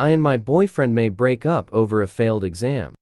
I and my boyfriend may break up over a failed exam.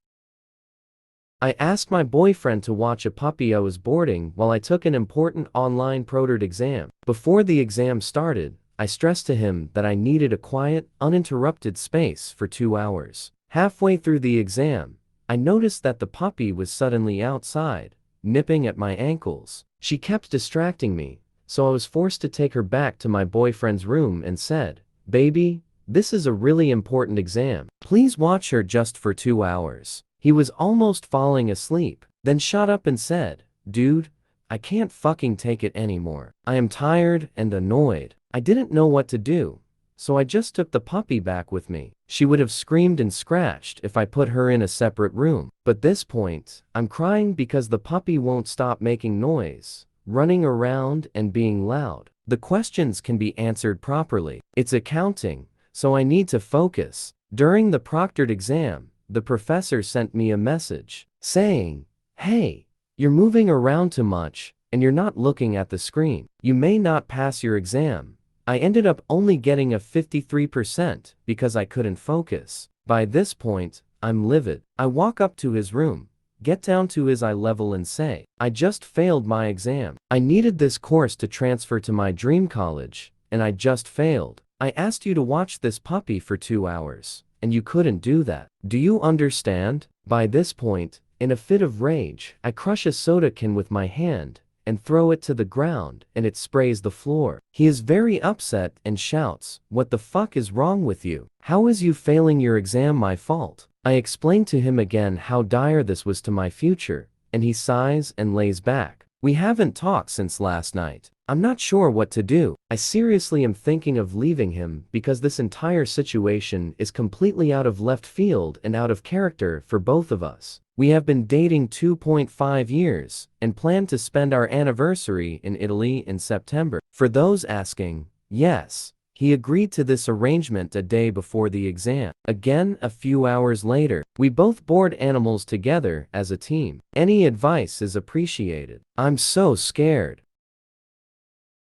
I asked my boyfriend to watch a puppy I was boarding while I took an important online ProTERT exam. Before the exam started, I stressed to him that I needed a quiet, uninterrupted space for 2 hours. Halfway through the exam, I noticed that the puppy was suddenly outside, nipping at my ankles. She kept distracting me, so I was forced to take her back to my boyfriend's room and said, "Baby, this is a really important exam. Please watch her just for 2 hours." He was almost falling asleep, then shut up and said, "Dude, I can't fucking take it anymore. I am tired and annoyed." I didn't know what to do, so I just took the puppy back with me. She would have screamed and scratched if I put her in a separate room. But this point, I'm crying because the puppy won't stop making noise, running around and being loud. The questions can be answered properly. It's accounting, so I need to focus. During the proctored exam, the professor sent me a message saying, "Hey, you're moving around too much and you're not looking at the screen. You may not pass your exam." I ended up only getting a 53% because I couldn't focus. By this point, I'm livid. I walk up to his room, get down to his eye level and say, "I just failed my exam. I needed this course to transfer to my dream college, and I just failed. I asked you to watch this puppy for 2 hours. And you couldn't do that. Do you understand?" By this point, in a fit of rage, I crush a soda can with my hand and throw it to the ground and it sprays the floor. He is very upset and shouts, "What the fuck is wrong with you? How is you failing your exam my fault?" I explain to him again how dire this was to my future, and he sighs and lays back. We haven't talked since last night. I'm not sure what to do. I seriously am thinking of leaving him because this entire situation is completely out of left field and out of character for both of us. We have been dating 2.5 years and plan to spend our anniversary in Italy in September. For those asking, yes, he agreed to this arrangement a day before the exam. Again, a few hours later, we both board animals together as a team. Any advice is appreciated. I'm so scared.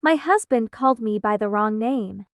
My husband called me by the wrong name.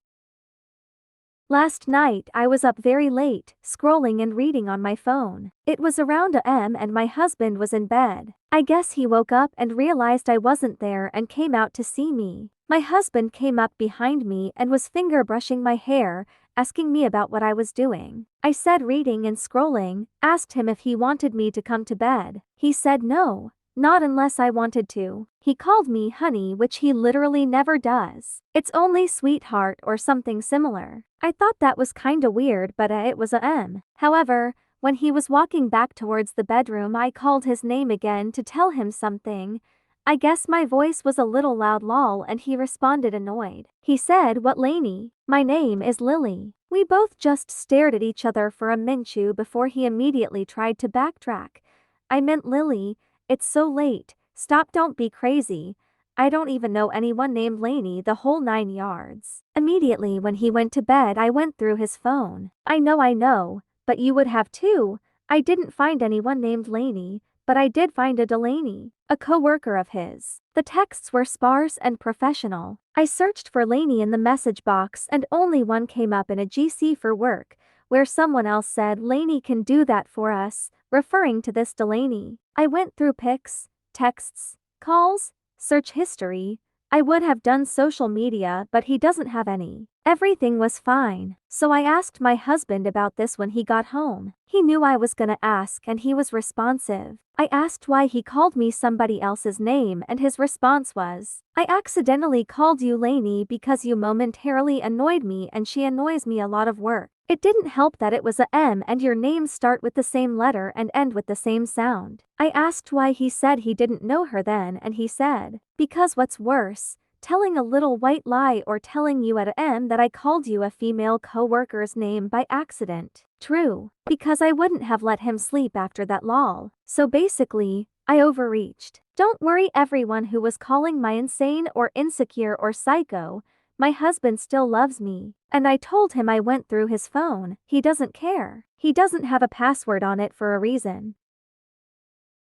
Last night I was up very late, scrolling and reading on my phone. It was around a.m. and my husband was in bed. I guess he woke up and realized I wasn't there and came out to see me. My husband came up behind me and was finger brushing my hair, asking me about what I was doing. I said reading and scrolling, asked him if he wanted me to come to bed. He said no, not unless I wanted to. He called me honey, which he literally never does. It's only sweetheart or something similar. I thought that was kinda weird, but it was a M. However, when he was walking back towards the bedroom, I called his name again to tell him something. I guess my voice was a little loud lol and he responded annoyed. He said, "What Lainey? My name is Lily." We both just stared at each other for a minute before he immediately tried to backtrack. "I meant Lily, it's so late, stop, don't be crazy. I don't even know anyone named Lainey, the whole 9 yards. Immediately when he went to bed I went through his phone. I know, but you would have too. I didn't find anyone named Lainey, but I did find a Delaney, a co-worker of his. The texts were sparse and professional. I searched for Lainey in the message box and only one came up in a GC for work, where someone else said Lainey can do that for us, referring to this Delaney. I went through pics, texts, calls, search history. I would have done social media, but he doesn't have any. Everything was fine, so I asked my husband about this when he got home. He knew I was gonna ask and he was responsive. I asked why he called me somebody else's name and his response was, "I accidentally called you Lainey because you momentarily annoyed me and she annoys me a lot of work." It didn't help that it was a M and your names start with the same letter and end with the same sound. I asked why he said he didn't know her then and he said, "Because what's worse, telling a little white lie or telling you at a M that I called you a female co-worker's name by accident." True, because I wouldn't have let him sleep after that lol. So basically, I overreached. Don't worry everyone who was calling my insane or insecure or psycho, my husband still loves me. And I told him I went through his phone. He doesn't care. He doesn't have a password on it for a reason.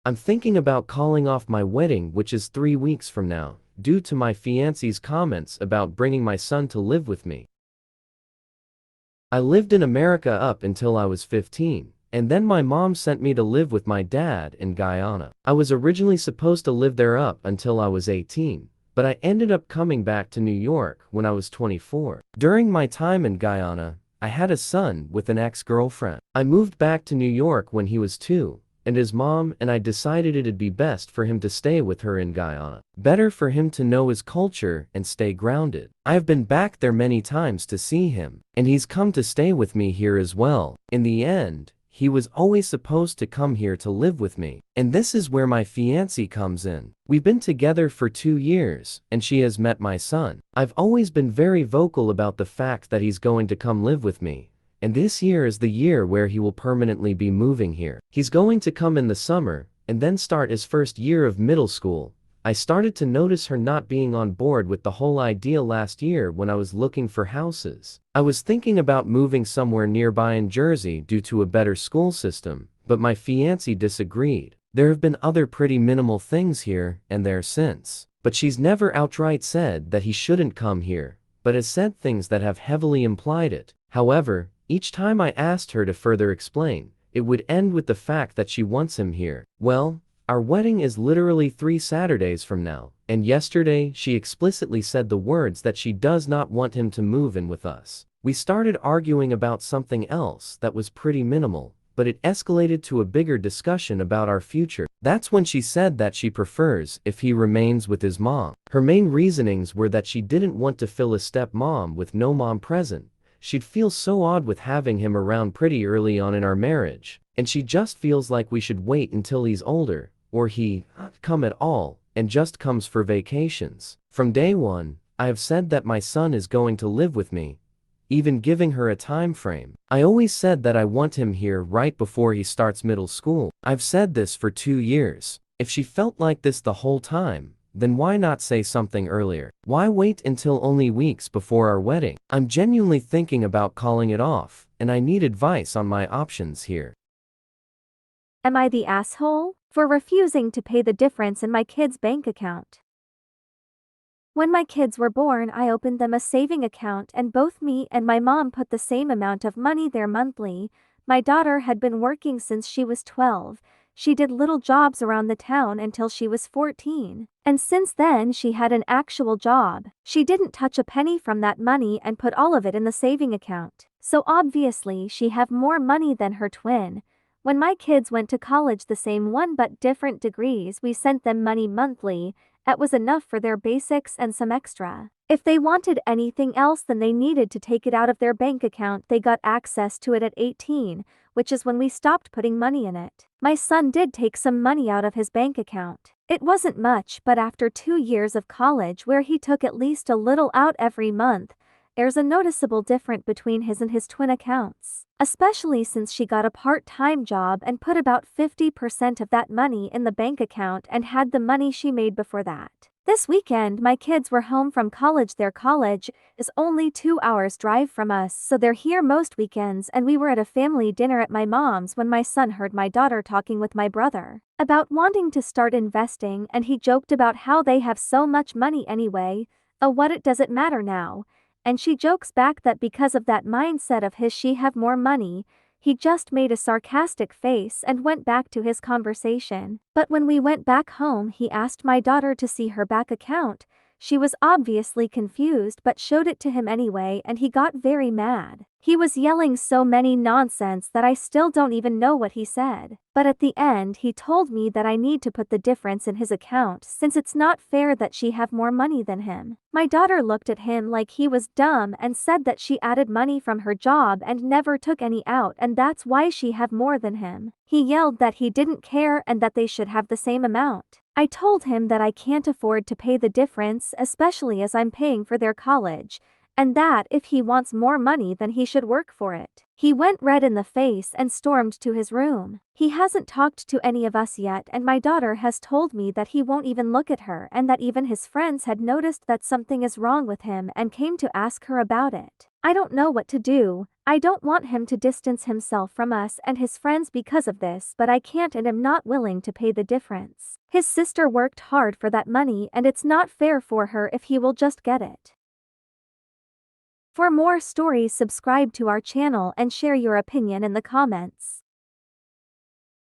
I'm thinking about calling off my wedding, which is 3 weeks from now, due to my fiancé's comments about bringing my son to live with me. I lived in America up until I was 15, and then my mom sent me to live with my dad in Guyana. I was originally supposed to live there up until I was 18, but I ended up coming back to New York when I was 24. During my time in Guyana, I had a son with an ex-girlfriend. I moved back to New York when he was 2, and his mom and I decided it'd be best for him to stay with her in Guyana. Better for him to know his culture and stay grounded. I have been back there many times to see him, and he's come to stay with me here as well. In the end, he was always supposed to come here to live with me. And this is where my fiancée comes in. We've been together for 2 years, and she has met my son. I've always been very vocal about the fact that he's going to come live with me, and this year is the year where he will permanently be moving here. He's going to come in the summer, and then start his first year of middle school. I started to notice her not being on board with the whole idea last year when I was looking for houses. I was thinking about moving somewhere nearby in Jersey due to a better school system, but my fiancé disagreed. There have been other pretty minimal things here and there since, but she's never outright said that he shouldn't come here, but has said things that have heavily implied it. However, each time I asked her to further explain, it would end with the fact that she wants him here. Well, our wedding is literally 3 Saturdays from now, and yesterday she explicitly said the words that she does not want him to move in with us. We started arguing about something else that was pretty minimal, but it escalated to a bigger discussion about our future. That's when she said that she prefers if he remains with his mom. Her main reasonings were that she didn't want to fill a stepmom with no mom present. She'd feel so odd with having him around pretty early on in our marriage, and she just feels like we should wait until he's older, or he come at all, and just comes for vacations. From day one, I have said that my son is going to live with me, even giving her a time frame. I always said that I want him here right before he starts middle school. I've said this for 2 years. If she felt like this the whole time, then why not say something earlier? Why wait until only weeks before our wedding? I'm genuinely thinking about calling it off, and I need advice on my options here. Am I the asshole for refusing to pay the difference in my kid's bank account? When my kids were born, I opened them a saving account, and both me and my mom put the same amount of money there monthly. My daughter had been working since she was 12. She did little jobs around the town until she was 14. And since then she had an actual job. She didn't touch a penny from that money and put all of it in the saving account. So obviously she have more money than her twin. When my kids went to college, the same one but different degrees, we sent them money monthly. That was enough for their basics and some extra. If they wanted anything else, then they needed to take it out of their bank account. They got access to it at 18, which is when we stopped putting money in it. My son did take some money out of his bank account. It wasn't much, but after 2 years of college where he took at least a little out every month, there's a noticeable difference between his and his twin accounts. Especially since she got a part-time job and put about 50% of that money in the bank account and had the money she made before that. This weekend my kids were home from college. Their college is only 2 hours drive from us, so they're here most weekends, and we were at a family dinner at my mom's when my son heard my daughter talking with my brother about wanting to start investing, and he joked about how they have so much money anyway. Oh, what, it doesn't matter now. And she jokes back that because of that mindset of his she have more money. He just made a sarcastic face and went back to his conversation. But when we went back home, he asked my daughter to see her bank account. She was obviously confused but showed it to him anyway, and he got very mad. He was yelling so many nonsense that I still don't even know what he said. But at the end he told me that I need to put the difference in his account since it's not fair that she have more money than him. My daughter looked at him like he was dumb and said that she added money from her job and never took any out, and that's why she have more than him. He yelled that he didn't care and that they should have the same amount. I told him that I can't afford to pay the difference, especially as I'm paying for their college, and that if he wants more money then he should work for it. He went red in the face and stormed to his room. He hasn't talked to any of us yet, and my daughter has told me that he won't even look at her and that even his friends had noticed that something is wrong with him and came to ask her about it. I don't know what to do. I don't want him to distance himself from us and his friends because of this, but I can't and am not willing to pay the difference. His sister worked hard for that money and it's not fair for her if he will just get it. For more stories, subscribe to our channel and share your opinion in the comments.